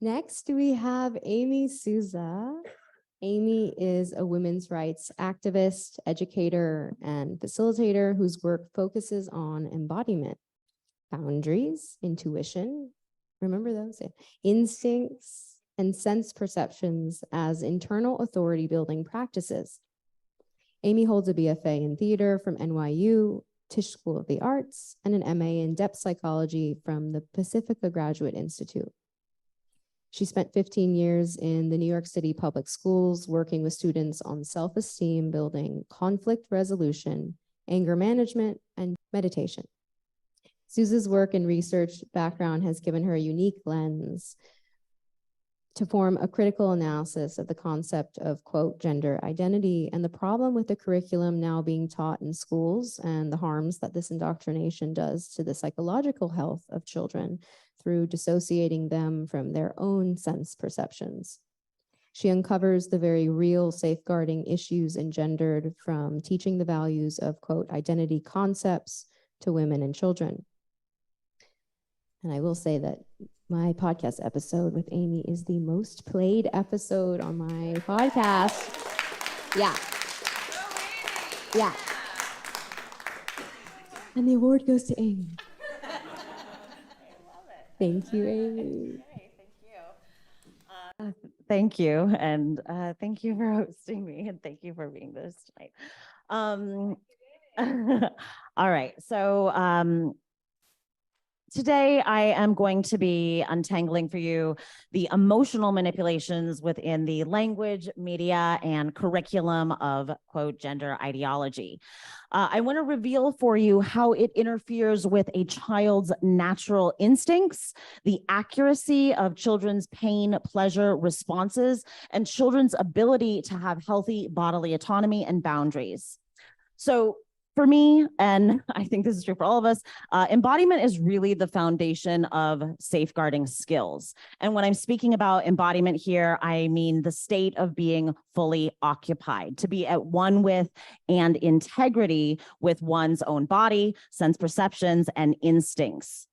Next, we have Amy Sousa. Amy is a women's rights activist, educator, and facilitator whose work focuses on embodiment, boundaries, intuition, remember those? Yeah. Instincts, and sense perceptions as internal authority building practices. Amy holds a BFA in theater from NYU, Tisch School of the Arts, and an MA in depth psychology from the Pacifica Graduate Institute. She spent 15 years in the New York City public schools, working with students on self-esteem building, conflict resolution, anger management, and meditation. Sousa's work and research background has given her a unique lens to form a critical analysis of the concept of, quote, gender identity and the problem with the curriculum now being taught in schools and the harms that this indoctrination does to the psychological health of children through dissociating them from their own sense perceptions. She uncovers the very real safeguarding issues engendered from teaching the values of, quote, identity concepts to women and children. And I will say that my podcast episode with Amy is the most played episode on my podcast. Yeah. Yeah. And the award goes to Amy. I love it. Thank you, Amy. Okay, thank you. And thank you for hosting me, and thank you for being this tonight. All right, so today I am going to be untangling for you the emotional manipulations within the language, media, and curriculum of, quote, gender ideology. I want to reveal for you how it interferes with a child's natural instincts, the accuracy of children's pain, pleasure responses, and children's ability to have healthy bodily autonomy and boundaries. So, for me, and I think this is true for all of us, embodiment is really the foundation of safeguarding skills. And when I'm speaking about embodiment here, I mean the state of being fully occupied, to be at one with and integrity with one's own body, sense perceptions, and instincts.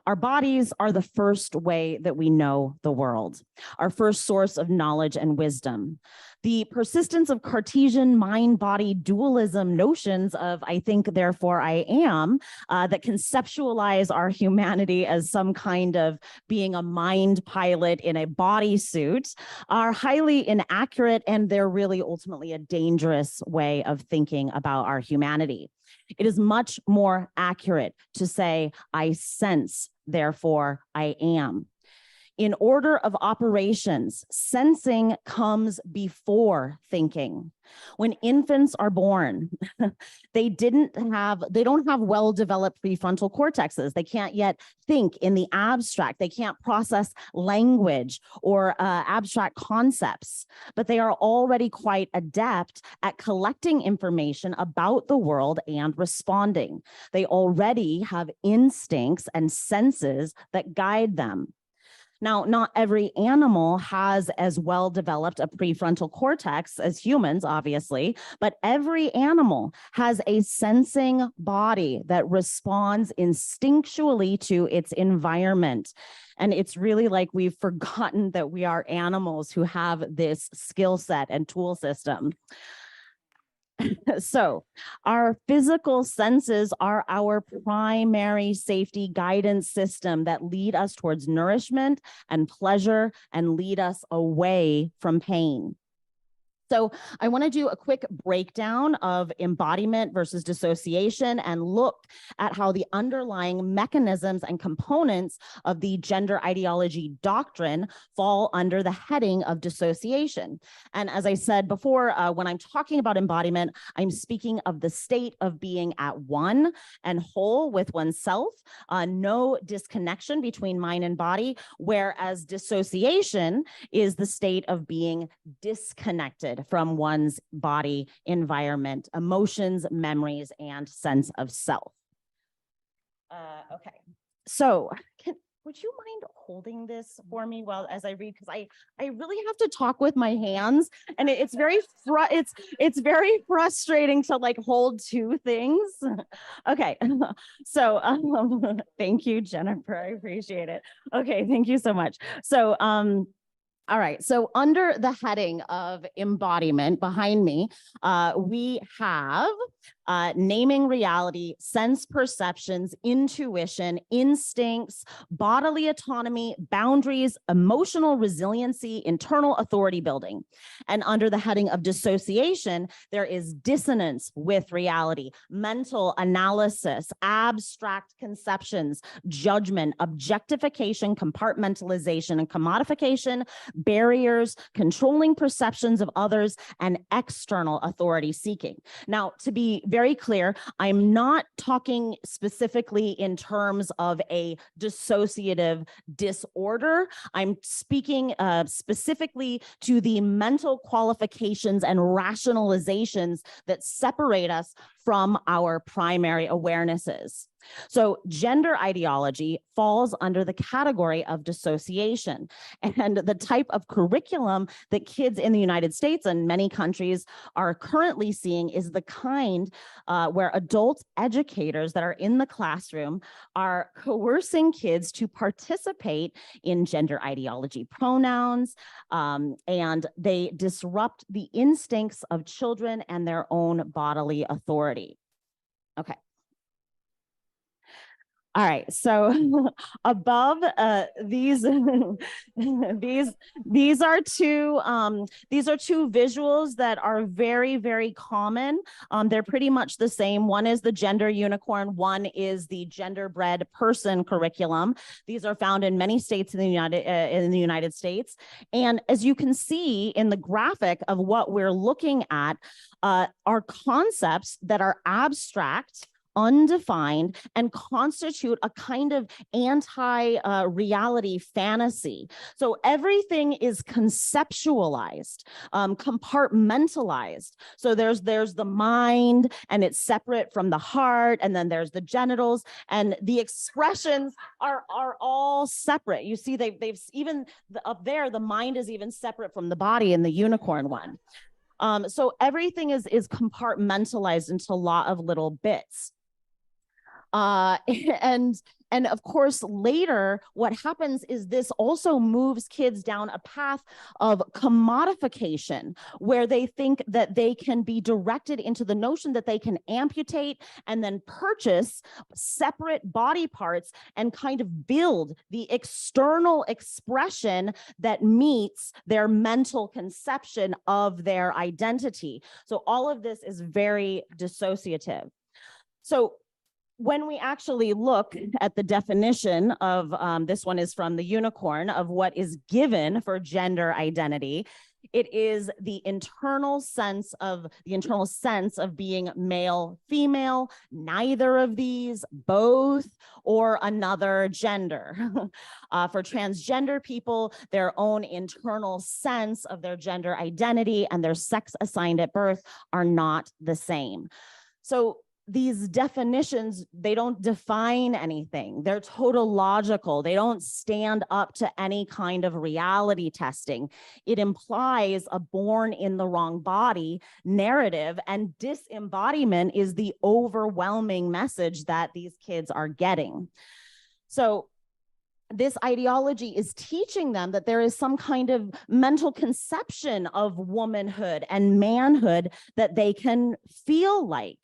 Our bodies are the first way that we know the world, our first source of knowledge and wisdom. The persistence of Cartesian mind-body dualism notions of I think, therefore I am, that conceptualize our humanity as some kind of being a mind pilot in a bodysuit are highly inaccurate, and they're really ultimately a dangerous way of thinking about our humanity. It is much more accurate to say, I sense, therefore I am. In order of operations, sensing comes before thinking. When infants are born, they don't have well-developed prefrontal cortexes. They can't yet think in the abstract. They can't process language or abstract concepts, but they are already quite adept at collecting information about the world and responding. They already have instincts and senses that guide them. Now, not every animal has as well developed a prefrontal cortex as humans, obviously, but every animal has a sensing body that responds instinctually to its environment. And it's really like we've forgotten that we are animals who have this skill set and tool system. So our physical senses are our primary safety guidance system that lead us towards nourishment and pleasure and lead us away from pain. So I want to do a quick breakdown of embodiment versus dissociation and look at how the underlying mechanisms and components of the gender ideology doctrine fall under the heading of dissociation. And as I said before, when I'm talking about embodiment, I'm speaking of the state of being at one and whole with oneself, no disconnection between mind and body, whereas dissociation is the state of being disconnected from one's body, environment, emotions, memories, and sense of self. Okay, so would you mind holding this for me while as I read? Because I really have to talk with my hands, and it's very it's very frustrating to like hold two things. Okay, so thank you, Jennifer. I appreciate it. Okay, thank you so much. So all right, so under the heading of embodiment behind me, we have naming reality, sense perceptions, intuition, instincts, bodily autonomy, boundaries, emotional resiliency, internal authority building. And under the heading of dissociation, there is dissonance with reality, mental analysis, abstract conceptions, judgment, objectification, compartmentalization, and commodification, barriers, controlling perceptions of others, and external authority seeking. Now, to be very clear, I'm not talking specifically in terms of a dissociative disorder. I'm speaking specifically to the mental qualifications and rationalizations that separate us from our primary awarenesses. So gender ideology falls under the category of dissociation, and the type of curriculum that kids in the United States and many countries are currently seeing is the kind where adult educators that are in the classroom are coercing kids to participate in gender ideology pronouns, and they disrupt the instincts of children and their own bodily authority. Okay. All right, so above these these are two visuals that are very, very common. They're pretty much the same. One is the gender unicorn, one is the genderbread person curriculum. These are found in many states in the United States. And as you can see in the graphic of what we're looking at, are concepts that are abstract, undefined, and constitute a kind of anti-reality fantasy. So everything is conceptualized, compartmentalized. So there's the mind, and it's separate from the heart, and then there's the genitals, and the expressions are all separate. You see, they've even up there, the mind is even separate from the body in the unicorn one. So everything is compartmentalized into a lot of little bits. And of course, later, what happens is this also moves kids down a path of commodification, where they think that they can be directed into the notion that they can amputate and then purchase separate body parts and kind of build the external expression that meets their mental conception of their identity. So all of this is very dissociative. So when we actually look at the definition of, this one is from the unicorn, of what is given for gender identity, it is the internal sense of being male, female, neither of these, both, or another gender. For transgender people, their own internal sense of their gender identity and their sex assigned at birth are not the same. So these definitions, they don't define anything. They're tautological. They don't stand up to any kind of reality testing. It implies a born in the wrong body narrative, and disembodiment is the overwhelming message that these kids are getting. So this ideology is teaching them that there is some kind of mental conception of womanhood and manhood that they can feel like.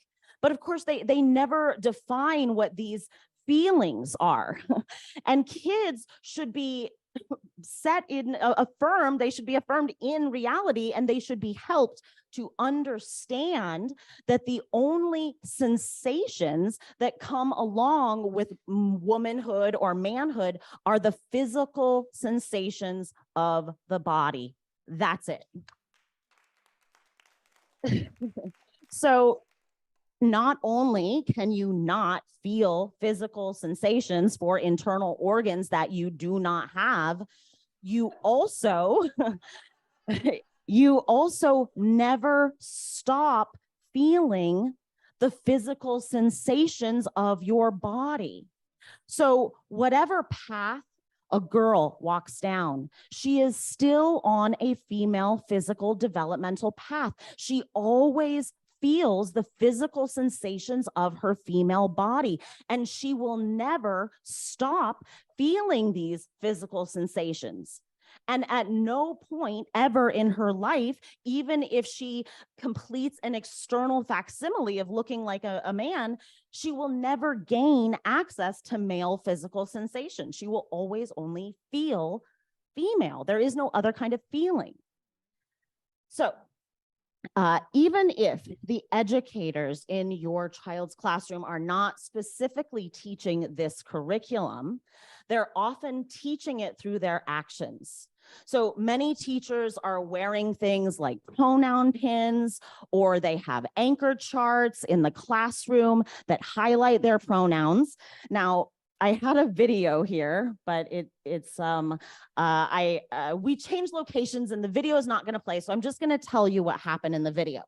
But of course, they never define what these feelings are. And kids should be affirmed, they should be affirmed in reality, and they should be helped to understand that the only sensations that come along with womanhood or manhood are the physical sensations of the body. That's it. So not only can you not feel physical sensations for internal organs that you do not have, you also never stop feeling the physical sensations of your body. So whatever path a girl walks down. She is still on a female physical developmental path. She always feels the physical sensations of her female body, and she will never stop feeling these physical sensations. And at no point ever in her life, even if she completes an external facsimile of looking like a man, she will never gain access to male physical sensation. She will always only feel female. There is no other kind of feeling. So even if the educators in your child's classroom are not specifically teaching this curriculum, they're often teaching it through their actions. So many teachers are wearing things like pronoun pins, or they have anchor charts in the classroom that highlight their pronouns. Now, I had a video here, but we changed locations and the video is not going to play. So I'm just going to tell you what happened in the video.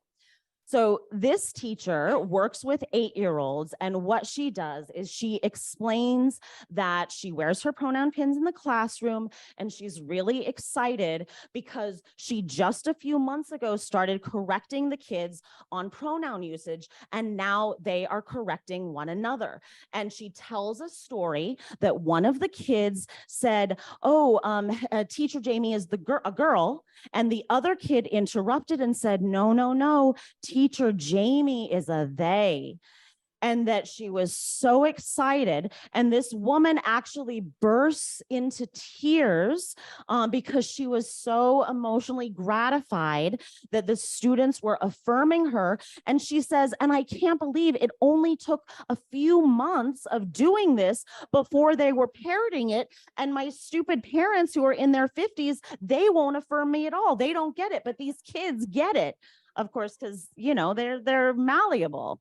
So this teacher works with 8-year-olds, and what she does is she explains that she wears her pronoun pins in the classroom, and she's really excited because she just a few months ago started correcting the kids on pronoun usage, and now they are correcting one another. And she tells a story that one of the kids said, Teacher Jamie is a girl, and the other kid interrupted and said, no, Teacher Jamie is a they. And that she was so excited. And this woman actually bursts into tears because she was so emotionally gratified that the students were affirming her. And she says, and I can't believe it only took a few months of doing this before they were parroting it. And my stupid parents who are in their 50s, they won't affirm me at all. They don't get it, but these kids get it. Of course, because, they're malleable.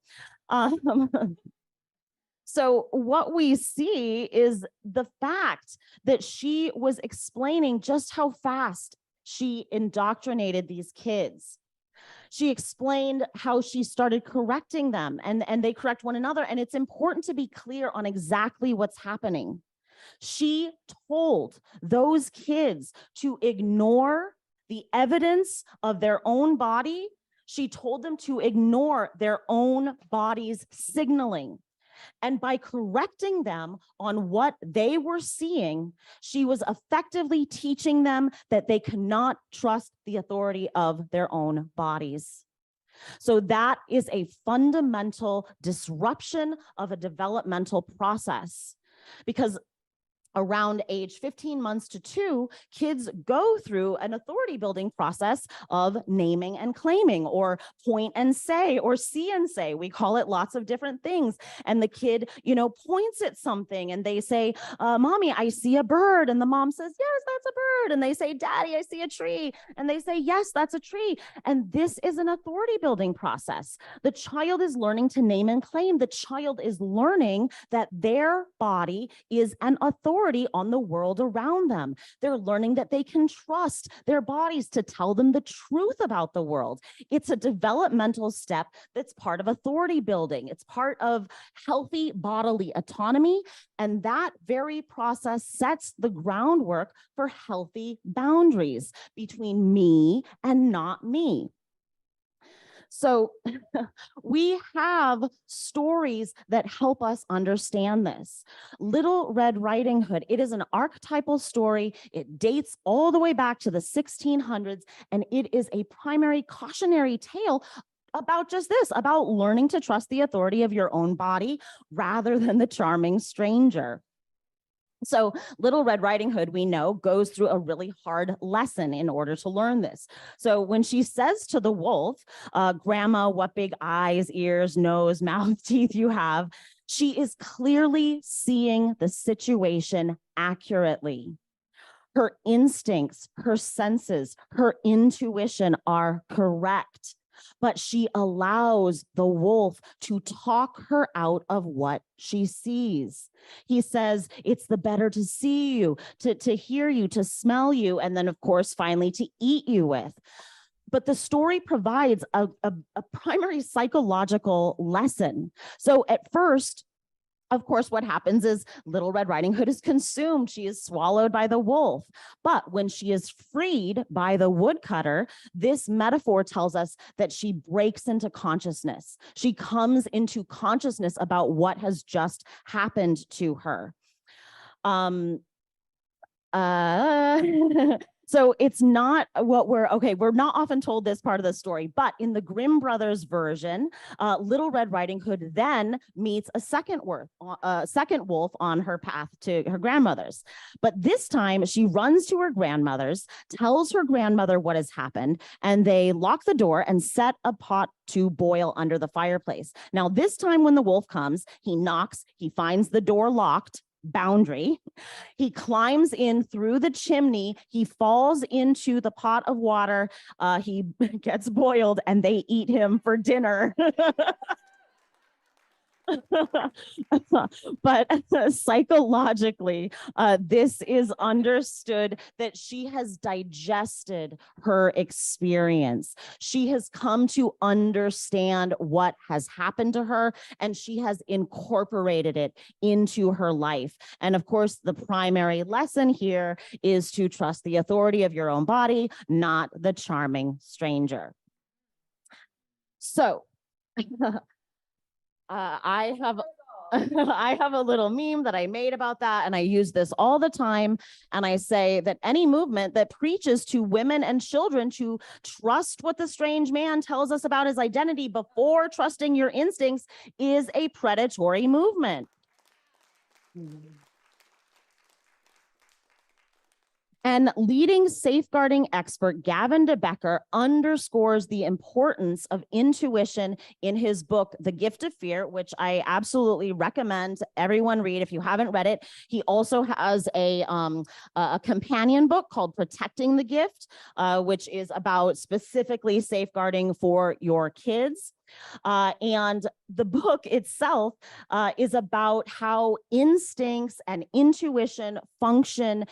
So what we see is the fact that she was explaining just how fast she indoctrinated these kids. She explained how she started correcting them, and they correct one another. And it's important to be clear on exactly what's happening. She told those kids to ignore the evidence of their own body. She told them to ignore their own body's signaling. And by correcting them on what they were seeing, she was effectively teaching them that they cannot trust the authority of their own bodies. So that is a fundamental disruption of a developmental process, because around age 15 months to 2, kids go through an authority building process of naming and claiming, or point and say, or see and say. We call it lots of different things. And the kid, points at something and they say, Mommy, I see a bird. And the mom says, yes, that's a bird. And they say, Daddy, I see a tree. And they say, yes, that's a tree. And this is an authority building process. The child is learning to name and claim. The child is learning that their body is an authority on the world around them. They're learning that they can trust their bodies to tell them the truth about the world. It's a developmental step that's part of authority building. It's part of healthy bodily autonomy. And that very process sets the groundwork for healthy boundaries between me and not me. So we have stories that help us understand this. Little Red Riding Hood, it is an archetypal story. It dates all the way back to the 1600s, and it is a primary cautionary tale about just this, about learning to trust the authority of your own body rather than the charming stranger. So Little Red Riding Hood, we know, goes through a really hard lesson in order to learn this. So when she says to the wolf, Grandma, what big eyes, ears, nose, mouth, teeth you have, she is clearly seeing the situation accurately. Her instincts, her senses, her intuition are correct, but she allows the wolf to talk her out of what she sees. He says, it's the better to see you, to hear you, to smell you, and then, of course, finally to eat you with. But the story provides a primary psychological lesson. So at first, Of course, what happens is Little Red Riding Hood is consumed. She is swallowed by the wolf. But when she is freed by the woodcutter, this metaphor tells us that she breaks into consciousness. She comes into consciousness about what has just happened to her. So it's not what we're not often told this part of the story, but in the Grimm brothers version, Little Red Riding Hood then meets a second wolf on her path to her grandmother's. But this time she runs to her grandmother's, tells her grandmother what has happened, and they lock the door and set a pot to boil under the fireplace. Now, this time when the wolf comes, he knocks, he finds the door locked, boundary. He climbs in through the chimney. He falls into the pot of water. He gets boiled and they eat him for dinner. But psychologically, this is understood that she has digested her experience. She has come to understand what has happened to her, and she has incorporated it into her life. And of course, the primary lesson here is to trust the authority of your own body, not the charming stranger. So, I have a little meme that I made about that, and I use this all the time. And I say that any movement that preaches to women and children to trust what the strange man tells us about his identity before trusting your instincts is a predatory movement. And leading safeguarding expert Gavin de Becker underscores the importance of intuition in his book, The Gift of Fear, which I absolutely recommend everyone read if you haven't read it. He also has a companion book called Protecting the Gift, which is about specifically safeguarding for your kids. And the book itself is about how instincts and intuition function,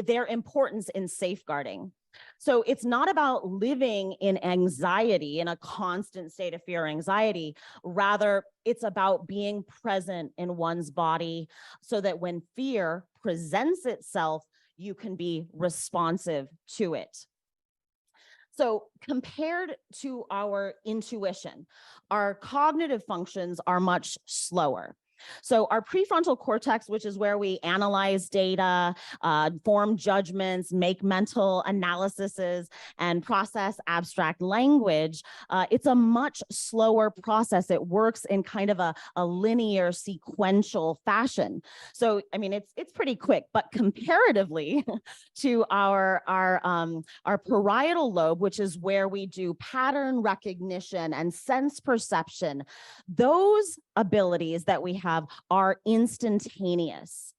their importance in safeguarding. So it's not about living in anxiety, in a constant state of fear or anxiety. Rather, it's about being present in one's body so that when fear presents itself, you can be responsive to it. So compared to our intuition, our cognitive functions are much slower. So our prefrontal cortex, which is where we analyze data, form judgments, make mental analyses, and process abstract language, it's a much slower process. It works in kind of a linear, sequential fashion. So, I mean, it's pretty quick, but comparatively to our parietal lobe, which is where we do pattern recognition and sense perception, those abilities that we have are instantaneous.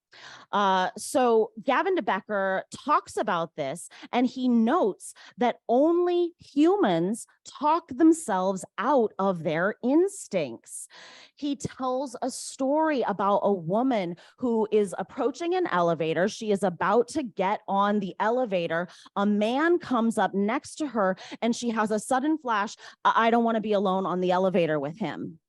So Gavin de Becker talks about this, and he notes that only humans talk themselves out of their instincts. He tells a story about a woman who is approaching an elevator. She is about to get on the elevator. A man comes up next to her, and she has a sudden flash, I don't want to be alone on the elevator with him.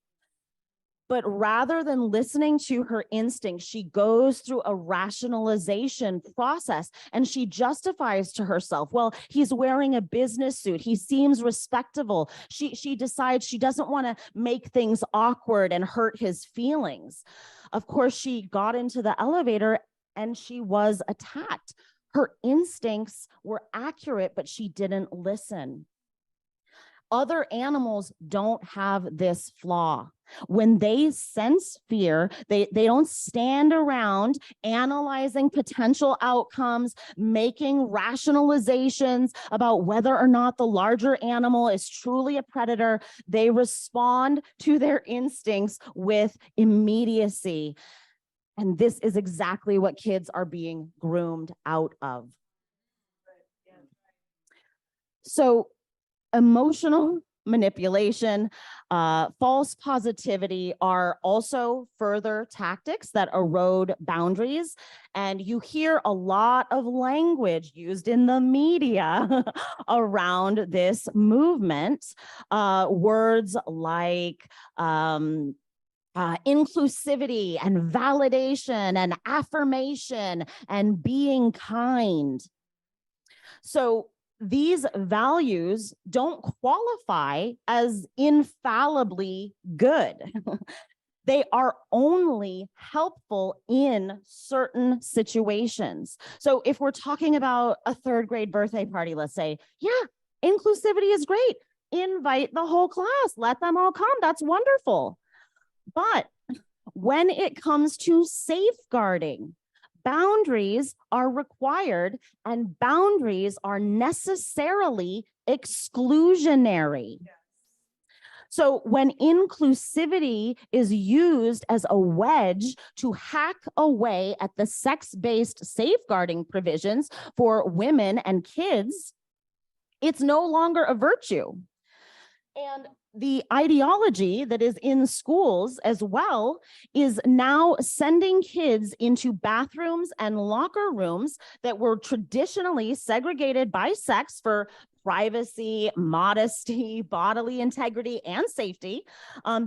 But rather than listening to her instinct, she goes through a rationalization process and she justifies to herself, well, he's wearing a business suit. He seems respectable. She decides she doesn't want to make things awkward and hurt his feelings. Of course, she got into the elevator and she was attacked. Her instincts were accurate, but she didn't listen. Other animals don't have this flaw. When they sense fear, they don't stand around analyzing potential outcomes, making rationalizations about whether or not the larger animal is truly a predator. They respond to their instincts with immediacy. And this is exactly what kids are being groomed out of. So, emotional manipulation, false positivity are also further tactics that erode boundaries. And you hear a lot of language used in the media around this movement. Words like inclusivity and validation and affirmation and being kind. So these values don't qualify as infallibly good. They are only helpful in certain situations. So if we're talking about a third grade birthday party, let's say, yeah, inclusivity is great. Invite the whole class, let them all come. That's wonderful. But when it comes to safeguarding, boundaries are required and boundaries are necessarily exclusionary. So when inclusivity is used as a wedge to hack away at the sex-based safeguarding provisions for women and kids, it's no longer a virtue. And the ideology that is in schools as well is now sending kids into bathrooms and locker rooms that were traditionally segregated by sex for privacy, modesty, bodily integrity, and safety.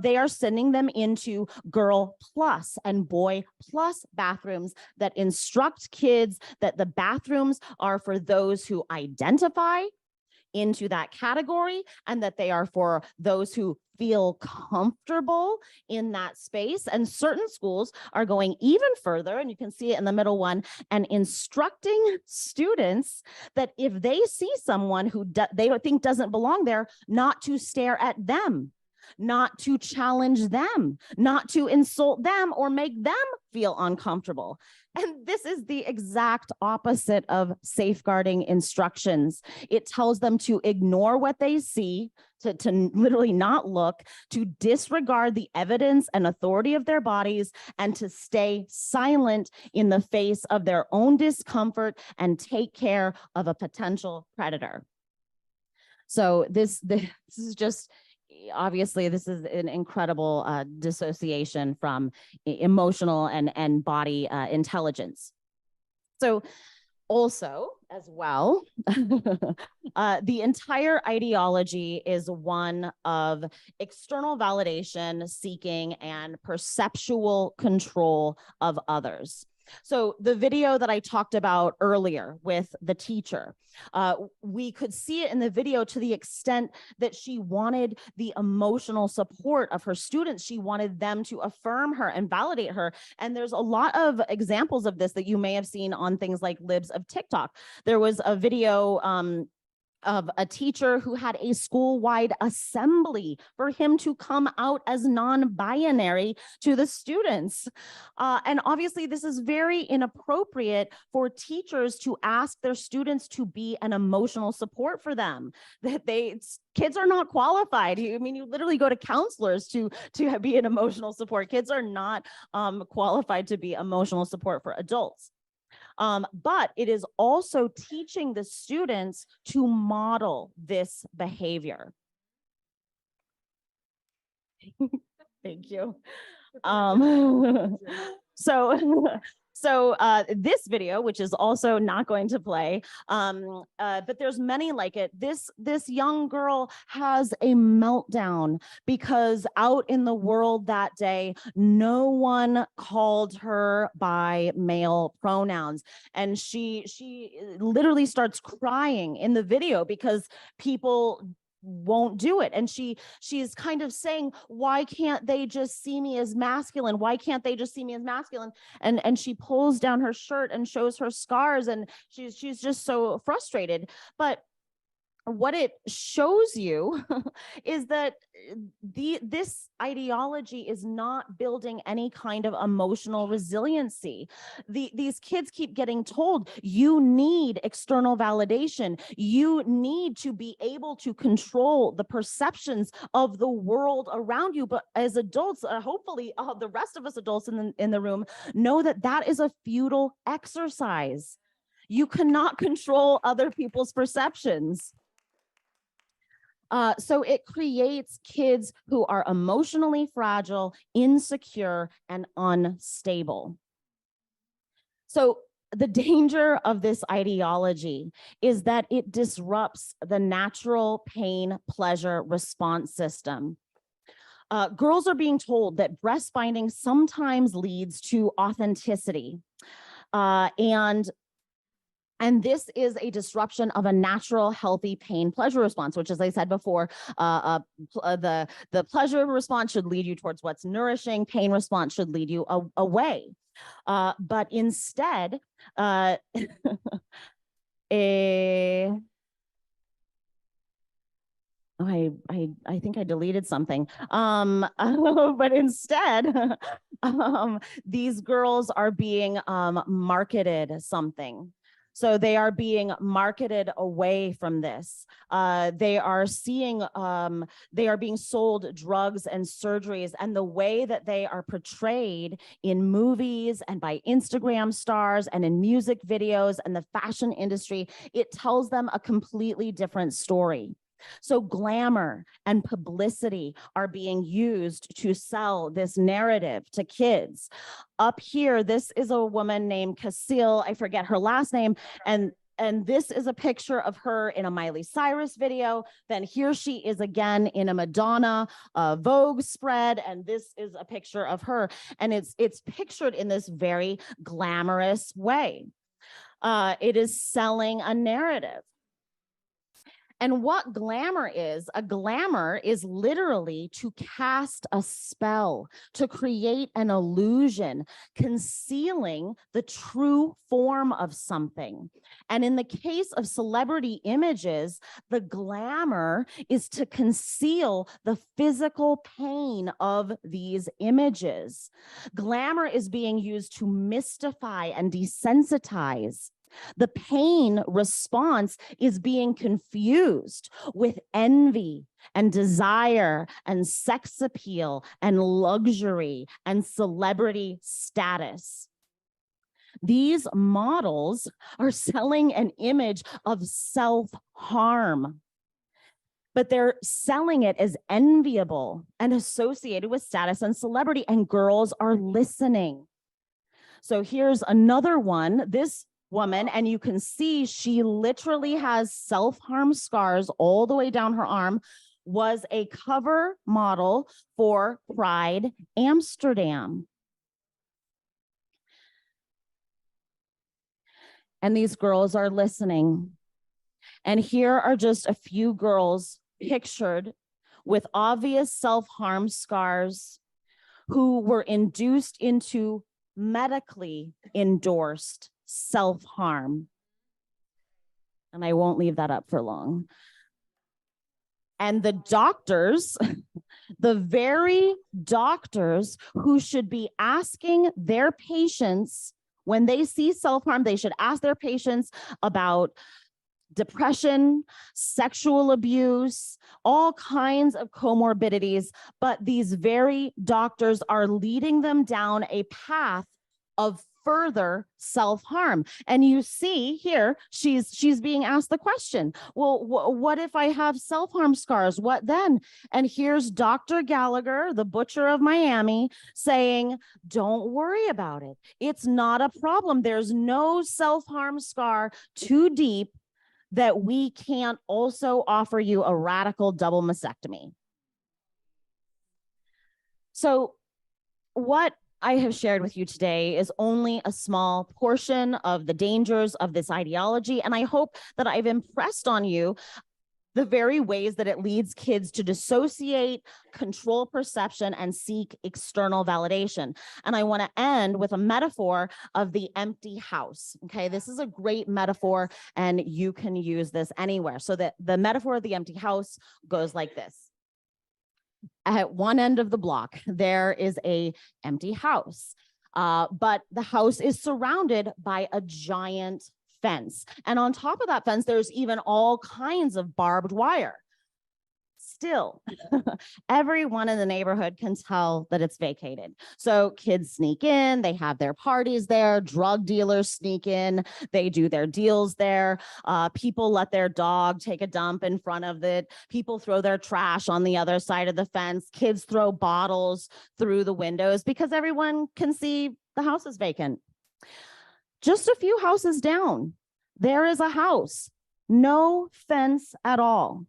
They are sending them into girl plus and boy plus bathrooms that instruct kids that the bathrooms are for those who identify into that category and that they are for those who feel comfortable in that space. And certain schools are going even further, and you can see it in the middle one, and instructing students that if they see someone who they think doesn't belong there, not to stare at them, not to challenge them, not to insult them or make them feel uncomfortable. And this is the exact opposite of safeguarding instructions. It tells them to ignore what they see, to literally not look, to disregard the evidence and authority of their bodies, and to stay silent in the face of their own discomfort and take care of a potential predator. So this is just, obviously, this is an incredible dissociation from emotional and body intelligence. So also, as well, the entire ideology is one of external validation seeking and perceptual control of others. So the video that I talked about earlier with the teacher, we could see it in the video to the extent that she wanted the emotional support of her students. She wanted them to affirm her and validate her. And there's a lot of examples of this that you may have seen on things like Libs of TikTok. There was a video of a teacher who had a school-wide assembly for him to come out as non-binary to the students. And obviously, this is very inappropriate for teachers to ask their students to be an emotional support for them. That kids are not qualified. I mean, you literally go to counselors to be an emotional support. Kids are not qualified to be emotional support for adults. But it is also teaching the students to model this behavior. Thank you. So this video, which is also not going to play, but there's many like it. This young girl has a meltdown because out in the world that day, no one called her by male pronouns. And she literally starts crying in the video because people won't do it. And she's kind of saying, why can't they just see me as masculine? Why can't they just see me as masculine? And she pulls down her shirt and shows her scars, and she's just so frustrated. But what it shows you is that this ideology is not building any kind of emotional resiliency. These kids keep getting told, you need external validation. You need to be able to control the perceptions of the world around you. But as adults, hopefully the rest of us adults in the room know that that is a futile exercise. You cannot control other people's perceptions. So it creates kids who are emotionally fragile, insecure, and unstable. So the danger of this ideology is that it disrupts the natural pain-pleasure response system. Girls are being told that breastfinding sometimes leads to authenticity. And this is a disruption of a natural, healthy pain pleasure response, which, as I said before, the pleasure response should lead you towards what's nourishing. Pain response should lead you away. But instead, I think I deleted something. But instead, these girls are being marketed something. So they are being marketed away from this. They are being sold drugs and surgeries, and the way that they are portrayed in movies and by Instagram stars and in music videos and the fashion industry, it tells them a completely different story. So glamour and publicity are being used to sell this narrative to kids. Up here, this is a woman named Casil, I forget her last name, and this is a picture of her in a Miley Cyrus video. Then here she is again in a Madonna Vogue spread, and this is a picture of her. And it's pictured in this very glamorous way. It is selling a narrative. And what glamour is, a glamour is literally to cast a spell, to create an illusion, concealing the true form of something. And in the case of celebrity images, the glamour is to conceal the physical pain of these images. Glamour is being used to mystify and desensitize. The pain response is being confused with envy and desire and sex appeal and luxury and celebrity status. These models are selling an image of self-harm, but they're selling it as enviable and associated with status and celebrity, and girls are listening. So here's another one. This woman, and you can see she literally has self-harm scars all the way down her arm, was a cover model for Pride Amsterdam. And these girls are listening. And here are just a few girls pictured with obvious self-harm scars who were induced into medically endorsed self-harm. And I won't leave that up for long. And the doctors, the very doctors who should be asking their patients, when they see self-harm, they should ask their patients about depression, sexual abuse, all kinds of comorbidities. But these very doctors are leading them down a path of further self-harm. And you see here, she's being asked the question, well, what if I have self-harm scars? What then? And here's Dr. Gallagher, the butcher of Miami, saying, don't worry about it. It's not a problem. There's no self-harm scar too deep that we can't also offer you a radical double mastectomy. So what I have shared with you today is only a small portion of the dangers of this ideology, and I hope that I've impressed on you the very ways that it leads kids to dissociate, control perception, and seek external validation. And I want to end with a metaphor of the empty house. Okay, this is a great metaphor, and you can use this anywhere. So that the metaphor of the empty house goes like this. At one end of the block, there is an empty house, but the house is surrounded by a giant fence. And on top of that fence, there's even all kinds of barbed wire. Still, everyone in the neighborhood can tell that it's vacated. So kids sneak in, they have their parties there, drug dealers sneak in, they do their deals there. People let their dog take a dump in front of it. People throw their trash on the other side of the fence. Kids throw bottles through the windows because everyone can see the house is vacant. Just a few houses down, there is a house, no fence at all.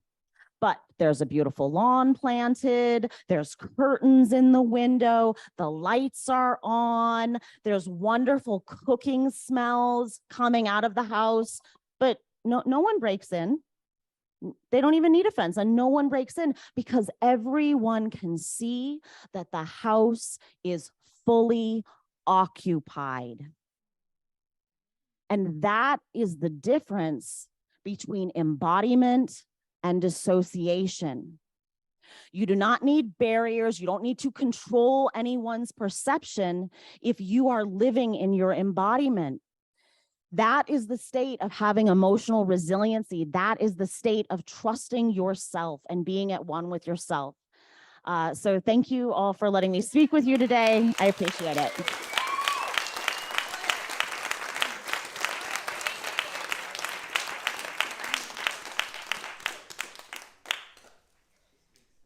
But there's a beautiful lawn planted, there's curtains in the window, the lights are on, there's wonderful cooking smells coming out of the house, but no one breaks in. They don't even need a fence, and no one breaks in because everyone can see that the house is fully occupied. And that is the difference between embodiment and dissociation. You do not need barriers. You don't need to control anyone's perception if you are living in your embodiment. That is the state of having emotional resiliency. That is the state of trusting yourself and being at one with yourself. So thank you all for letting me speak with you today. I appreciate it.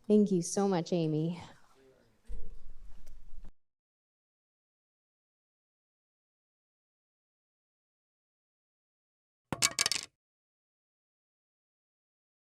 Thank you so much, Amy.